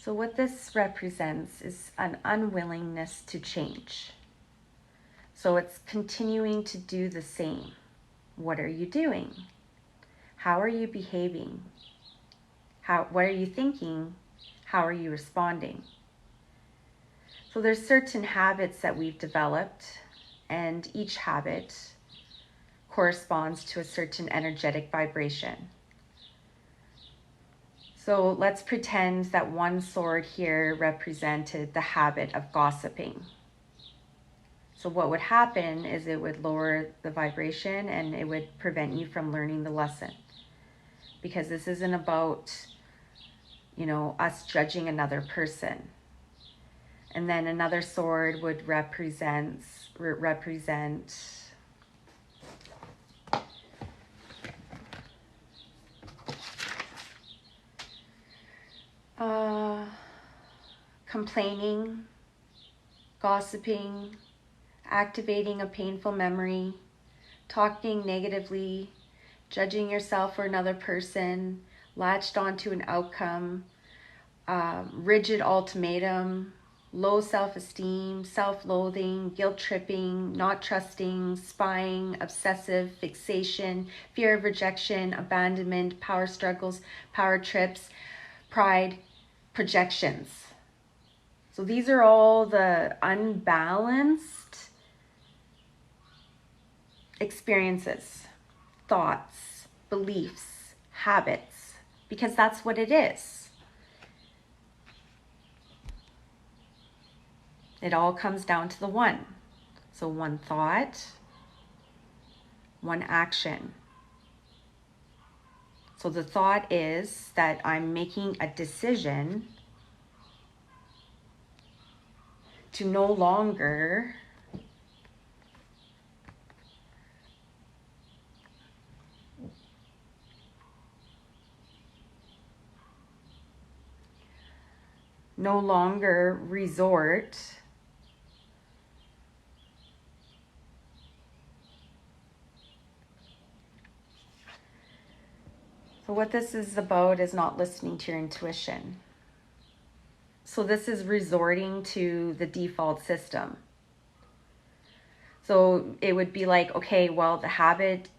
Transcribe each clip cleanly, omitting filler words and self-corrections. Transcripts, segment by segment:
So what this represents is an unwillingness to change. So it's continuing to do the same. What are you doing? How are you behaving? What are you thinking? How are you responding? So there's certain habits that we've developed, and each habit corresponds to a certain energetic vibration. So let's pretend that one sword here represented the habit of gossiping. So what would happen is it would lower the vibration and it would prevent you from learning the lesson. Because this isn't about, us judging another person. And then another sword would represent complaining, gossiping, activating a painful memory, talking negatively, judging yourself or another person, latched onto an outcome, rigid ultimatum, low self-esteem, self-loathing, guilt-tripping, not trusting, spying, obsessive, fixation, fear of rejection, abandonment, power struggles, power trips, pride, projections. So these are all the unbalanced experiences, thoughts, beliefs, habits, because that's what it is. It all comes down to the one. So one thought, one action. So the thought is that I'm making a decision to no longer resort So what this is about is not listening to your intuition. So this is resorting to the default system. So it would be like, okay, well, the habit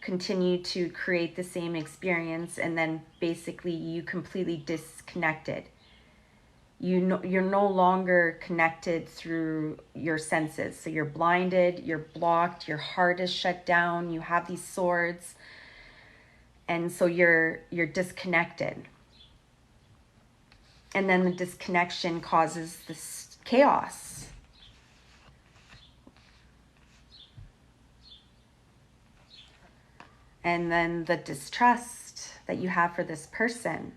continued to create the same experience, and then basically you completely disconnected. You're no longer connected through your senses. So you're blinded, you're blocked, your heart is shut down, you have these swords, and so you're disconnected. And then the disconnection causes this chaos. And then the distrust that you have for this person.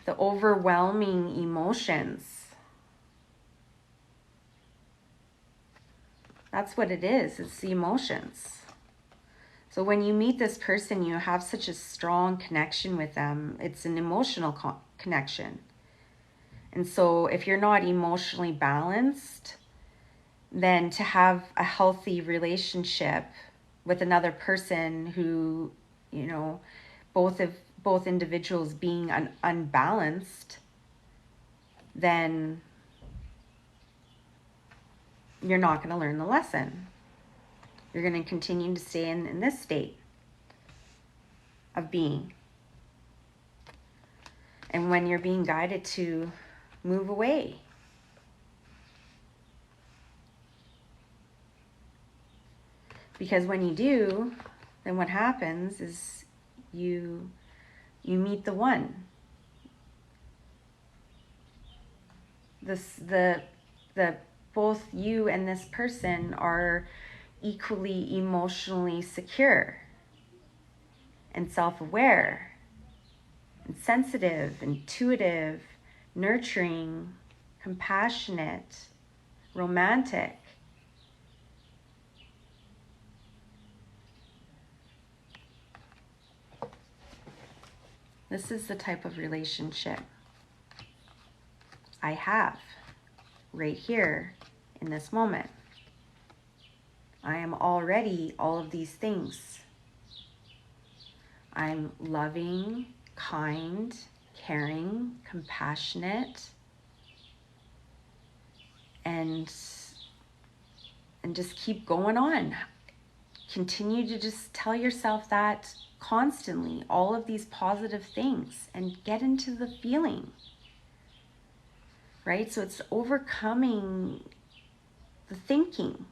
The overwhelming emotions. That's what it is. It's the emotions. So when you meet this person, you have such a strong connection with them. It's an emotional connection. And so if you're not emotionally balanced, then to have a healthy relationship with another person who, both individuals being unbalanced, then you're not going to learn the lesson. You're going to continue to stay in this state of being. And when you're being guided to move away. Because when you do, then what happens is you meet the one. The both you and this person are equally emotionally secure and self-aware and sensitive, intuitive, nurturing, compassionate, romantic. This is the type of relationship I have right here in this moment. I am already all of these things. I'm loving, kind, caring, compassionate, and just keep going on. Continue to just tell yourself that constantly, all of these positive things, and get into the feeling, right? So it's overcoming the thinking.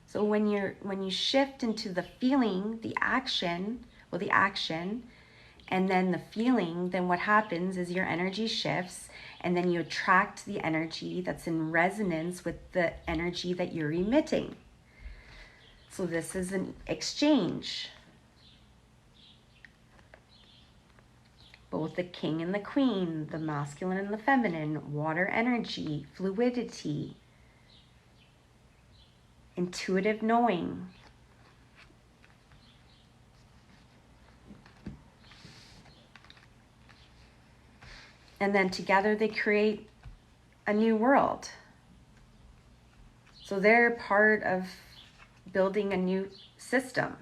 So when you shift into the feeling, the action, and then the feeling, then what happens is your energy shifts, and then you attract the energy that's in resonance with the energy that you're emitting. So this is an exchange. Both the king and the queen, the masculine and the feminine, water energy, fluidity, intuitive knowing. And then together they create a new world. So they're part of building a new system,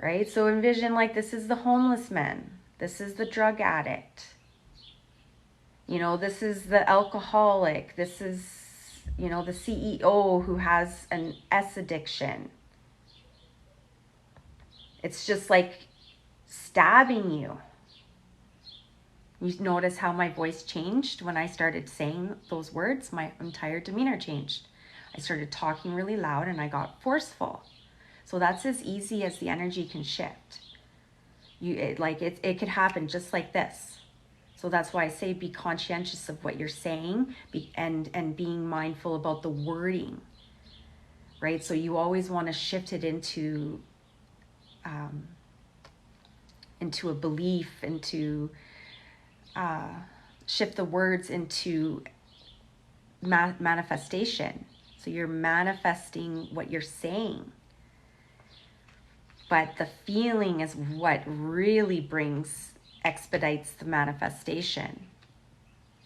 right? So envision like this is the homeless man, this is the drug addict, you know, this is the alcoholic, this is, you know, the CEO who has an S addiction. It's just like stabbing you. You notice how my voice changed when I started saying those words. My entire demeanor changed. I started talking really loud and I got forceful. So that's as easy as the energy can shift. It could happen just like this. So that's why I say be conscientious of what you're saying, and being mindful about the wording, right? So you always want to shift it into a belief, shift the words into manifestation. So you're manifesting what you're saying. But the feeling is what really expedites the manifestation.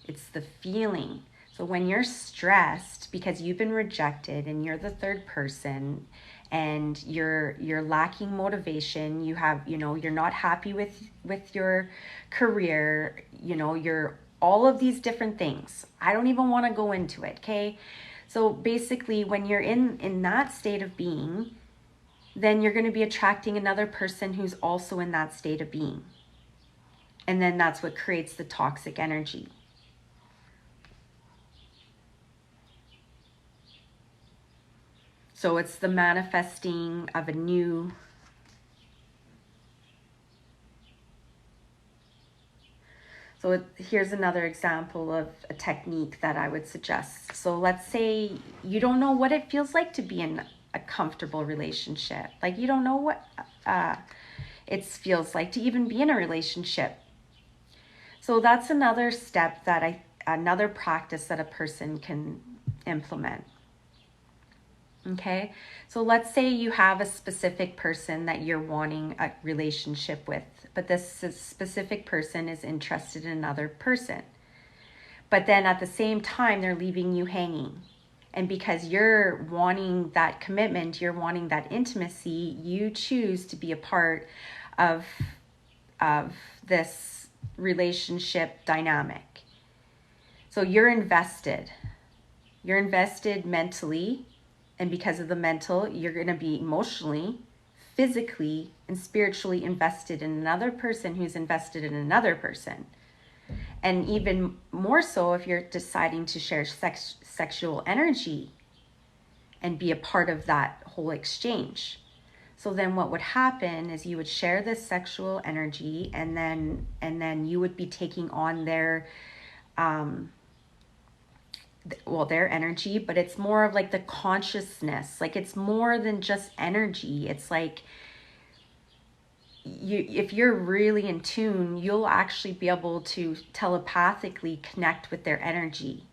It's the feeling. So when you're stressed because you've been rejected and you're the third person and you're lacking motivation, you're not happy with your career, you're all of these different things. I don't even want to go into it, okay? So basically when you're in that state of being, then you're going to be attracting another person who's also in that state of being. And then that's what creates the toxic energy. So it's the manifesting of a new So here's another example of a technique that I would suggest. So let's say you don't know what it feels like to be in a comfortable relationship. Like you don't know what it feels like to even be in a relationship. So that's another step another practice that a person can implement. Okay, so let's say you have a specific person that you're wanting a relationship with, but this specific person is interested in another person. But then at the same time, they're leaving you hanging. And because you're wanting that commitment, you're wanting that intimacy, you choose to be a part of this relationship dynamic. So you're invested. You're invested mentally. And because of the mental, you're going to be emotionally, physically, and spiritually invested in another person who's invested in another person. And even more so if you're deciding to share sexual energy and be a part of that whole exchange. So then what would happen is you would share this sexual energy, and then you would be taking on their energy, but it's more of like the consciousness. Like it's more than just energy. It's like if you're really in tune, you'll actually be able to telepathically connect with their energy.